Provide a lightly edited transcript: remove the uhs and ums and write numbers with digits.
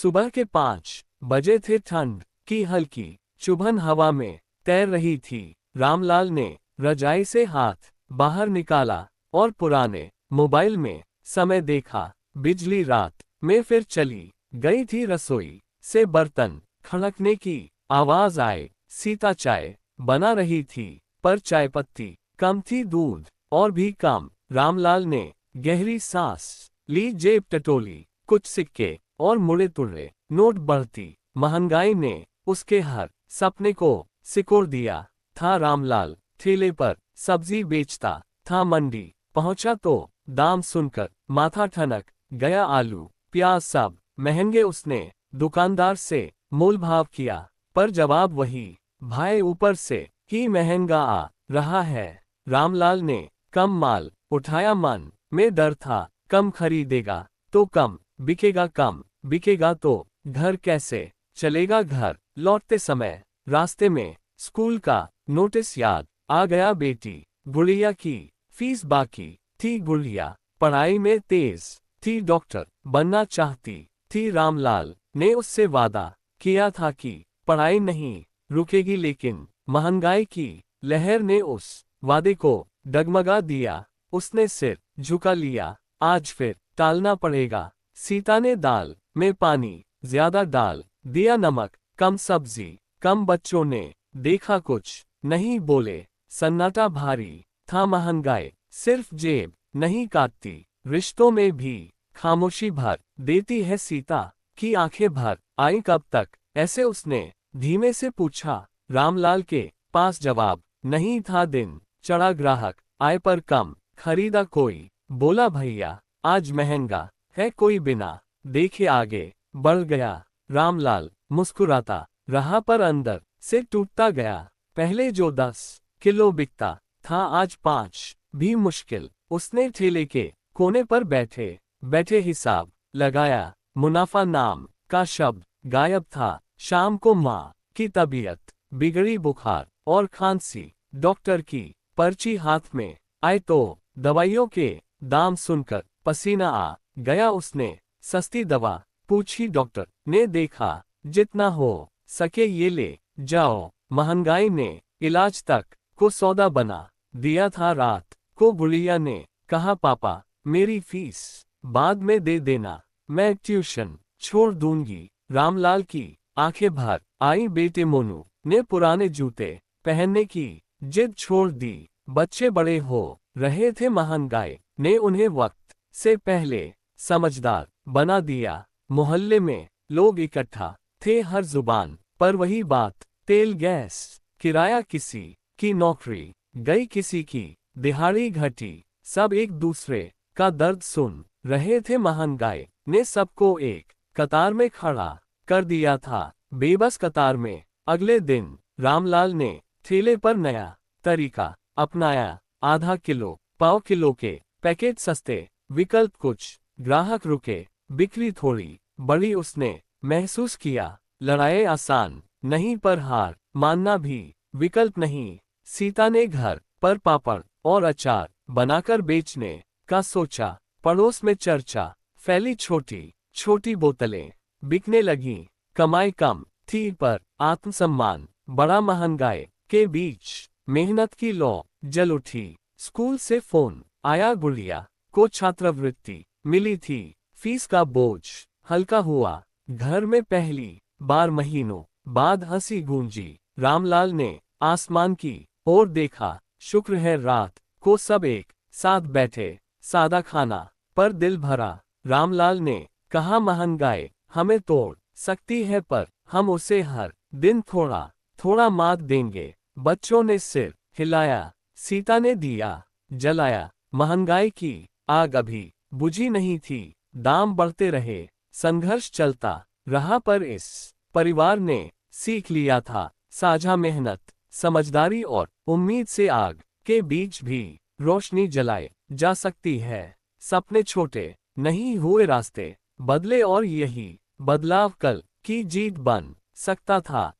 सुबह के 5 बजे थे। ठंड की हल्की चुभन हवा में तैर रही थी। रामलाल ने रजाई से हाथ बाहर निकाला और पुराने मोबाइल में समय देखा। बिजली रात में फिर चली गई थी। रसोई से बर्तन खड़कने की आवाज आए। सीता चाय बना रही थी, पर चाय पत्ती कम थी, दूध और भी कम। रामलाल ने गहरी सांस ली, जेब टटोली, कुछ सिक्के और मुड़े तुड़े नोट। बढ़ती महंगाई ने उसके हर सपने को सिकोड़ दिया था। रामलाल ठेले पर सब्जी बेचता था। मंडी पहुंचा तो दाम सुनकर माथा ठनक गया। आलू प्याज सब महंगे। उसने दुकानदार से मोल भाव किया, पर जवाब वही, भाई ऊपर से ही महंगा आ रहा है। रामलाल ने कम माल उठाया। मन में डर था, कम खरीदेगा तो कम बिकेगा, कम बिकेगा तो घर कैसे चलेगा। घर लौटते समय रास्ते में स्कूल का नोटिस याद आ गया। बेटी गुड़िया की फीस बाकी थी। गुड़िया पढ़ाई में तेज थी, डॉक्टर बनना चाहती थी। रामलाल ने उससे वादा किया था कि पढ़ाई नहीं रुकेगी, लेकिन महंगाई की लहर ने उस वादे को डगमगा दिया। उसने सिर झुका लिया, आज फिर टालना पड़ेगा। सीता ने दाल में पानी ज्यादा डाल दिया, नमक कम, सब्जी कम। बच्चों ने देखा, कुछ नहीं बोले। सन्नाटा भारी था। महंगाई सिर्फ जेब नहीं काटती, रिश्तों में भी खामोशी भर देती है। सीता की आंखें भर आई, कब तक ऐसे, उसने धीमे से पूछा। रामलाल के पास जवाब नहीं था। दिन चढ़ा, ग्राहक आए पर कम खरीदा। कोई बोला, भैया आज महंगा है। कोई बिना देखे आगे बढ़ गया। रामलाल मुस्कुराता रहा, पर अंदर से टूटता गया। पहले जो 10 किलो बिकता था, आज 5 भी मुश्किल। उसने ठेले के कोने पर बैठे बैठे हिसाब लगाया। मुनाफा नाम का शब्द गायब था। शाम को माँ की तबीयत बिगड़ी, बुखार और खांसी। डॉक्टर की पर्ची हाथ में आए तो दवाइयों के दाम सुनकर पसीना आ गया। उसने सस्ती दवा पूछी, डॉक्टर ने देखा, जितना हो सके ये ले जाओ। महंगाई ने इलाज तक को सौदा बना दिया था। रात को गुड़िया ने कहा, पापा मेरी फीस बाद में दे देना, मैं ट्यूशन छोड़ दूंगी। रामलाल की आंखें भर आई। बेटे मोनू ने पुराने जूते पहनने की जिद छोड़ दी। बच्चे बड़े हो रहे थे। महंगाई ने उन्हें वक्त से पहले समझदार बना दिया। मोहल्ले में लोग इकट्ठा थे, हर जुबान पर वही बात। तेल गैस किराया, किसी की नौकरी गई, किसी की दिहाड़ी घटी। सब एक दूसरे का दर्द सुन रहे थे। महंगाई ने सबको एक कतार में खड़ा कर दिया था, बेबस कतार में। अगले दिन रामलाल ने ठेले पर नया तरीका अपनाया। आधा किलो, पाव किलो के पैकेट सस्ते, विकल्प कुछ। ग्राहक रुके, बिक्री थोड़ी बड़ी। उसने महसूस किया, लड़ाई आसान नहीं, पर हार मानना भी विकल्प नहीं। सीता ने घर पर पापड़ और अचार बनाकर बेचने का सोचा। पड़ोस में चर्चा फैली, छोटी छोटी बोतलें बिकने लगीं। कमाई कम थी, पर आत्मसम्मान बड़ा। महंगाई के बीच मेहनत की लौ जल उठी। स्कूल से फोन आया, गुड़िया को छात्रवृत्ति मिली थी। फीस का बोझ हल्का हुआ। घर में पहली बार महीनों बाद हंसी गूंजी। रामलाल ने आसमान की ओर देखा, शुक्र है रात को सब एक साथ बैठे। सादा खाना पर दिल भरा। रामलाल ने कहा, महंगाई हमें तोड़ सकती है, पर हम उसे हर दिन थोड़ा थोड़ा मात देंगे। बच्चों ने सिर हिलाया। सीता ने दिया जलाया। महंगाई की आग अभी बुझी नहीं थी। दाम बढ़ते रहे, संघर्ष चलता रहा, पर इस परिवार ने सीख लिया था, साझा मेहनत, समझदारी और उम्मीद से आग के बीच भी रोशनी जलाई जा सकती है। सपने छोटे नहीं हुए, रास्ते बदले, और यही बदलाव कल की जीत बन सकता था।